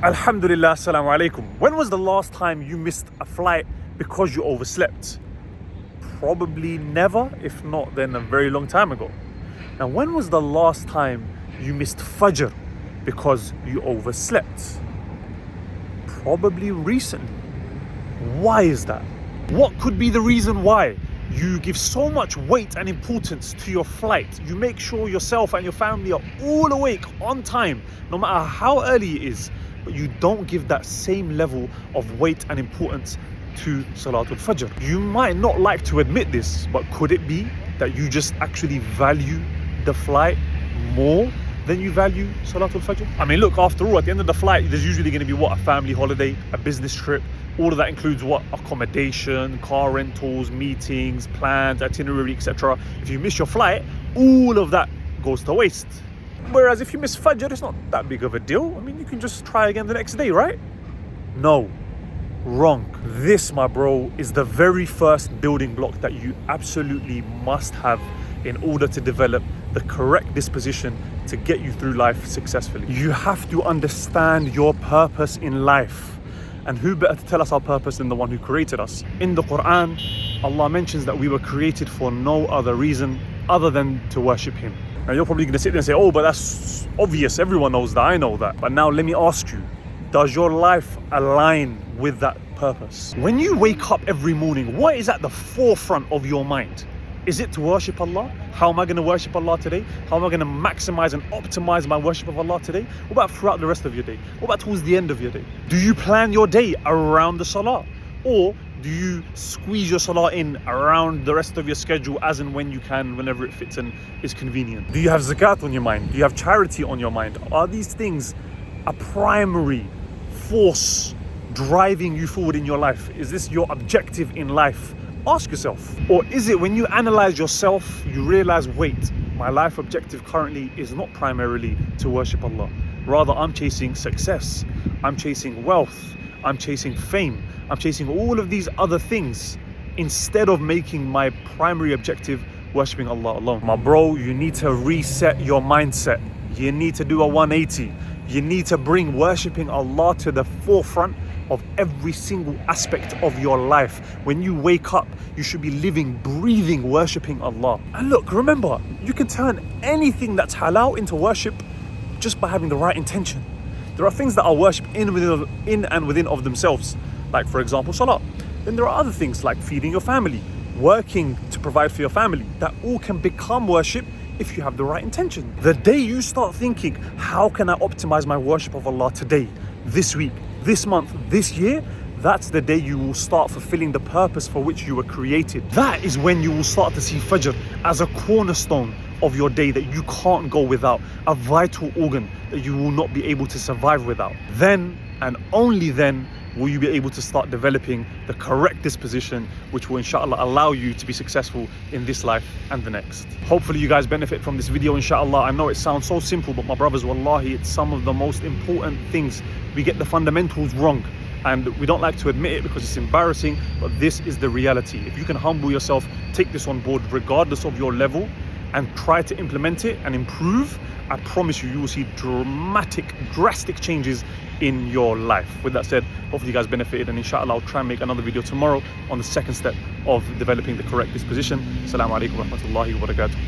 Alhamdulillah, assalamu alaikum. When was the last time you missed a flight because you overslept? Probably never, if not then a very long time ago. Now, when was the last time you missed Fajr because you overslept? Probably recently. Why is that? What could be the reason why? You give so much weight and importance to your flight. You make sure yourself and your family are all awake on time, no matter how early it is. But you don't give that same level of weight and importance to Salatul Fajr. You might not like to admit this, but could it be that you just actually value the flight more than you value Salatul Fajr? I mean, look, after all, at the end of the flight, there's usually going to be what? A family holiday, a business trip. All of that includes what? Accommodation, car rentals, meetings, plans, itinerary, etc. If you miss your flight, all of that goes to waste. Whereas if you miss Fajr, it's not that big of a deal. I mean, you can just try again the next day, right? No, wrong. This, my bro, is the very first building block that you absolutely must have in order to develop the correct disposition to get you through life successfully. You have to understand your purpose in life. And who better to tell us our purpose than the one who created us? In the Quran, Allah mentions that we were created for no other reason other than to worship Him. Now you're probably going to sit there and say, oh, but that's obvious. Everyone knows that. I know that. But now let me ask you, does your life align with that purpose? When you wake up every morning, what is at the forefront of your mind? Is it to worship Allah? How am I going to worship Allah today? How am I going to maximize and optimize my worship of Allah today? What about throughout the rest of your day? What about towards the end of your day? Do you plan your day around the salah? Or do you squeeze your salah in around the rest of your schedule as and when you can, whenever it fits and is convenient? Do you have zakat on your mind? Do you have charity on your mind? Are these things a primary force driving you forward in your life? Is this your objective in life? Ask yourself. Or is it when you analyze yourself, you realize, wait, my life objective currently is not primarily to worship Allah. Rather, I'm chasing success. I'm chasing wealth. I'm chasing fame. I'm chasing all of these other things instead of making my primary objective worshipping Allah alone. My bro, you need to reset your mindset. You need to do a 180. You need to bring worshipping Allah to the forefront of every single aspect of your life. When you wake up, you should be living, breathing, worshipping Allah. And look, remember, you can turn anything that's halal into worship just by having the right intention. There are things that are worship in and within of themselves, like for example, salah. Then there are other things like feeding your family, working to provide for your family. That all can become worship if you have the right intention. The day you start thinking, how can I optimize my worship of Allah today, this week, this month, this year, that's the day you will start fulfilling the purpose for which you were created. That is when you will start to see Fajr as a cornerstone of your day that you can't go without, a vital organ that you will not be able to survive without. Then and only then will you be able to start developing the correct disposition, which will inshallah allow you to be successful in this life and the next. Hopefully you guys benefit from this video, inshallah. I know it sounds so simple, but my brothers, wallahi, it's some of the most important things. We get the fundamentals wrong and we don't like to admit it because it's embarrassing, but this is the reality. If you can humble yourself, take this on board regardless of your level, and try to implement it and improve, I promise you, you will see drastic changes in your life. With that said, hopefully you guys benefited, and inshallah I'll try and make another video tomorrow on the second step of developing the correct disposition. Assalamu alaikum wa rahmatullahi wa barakatuh.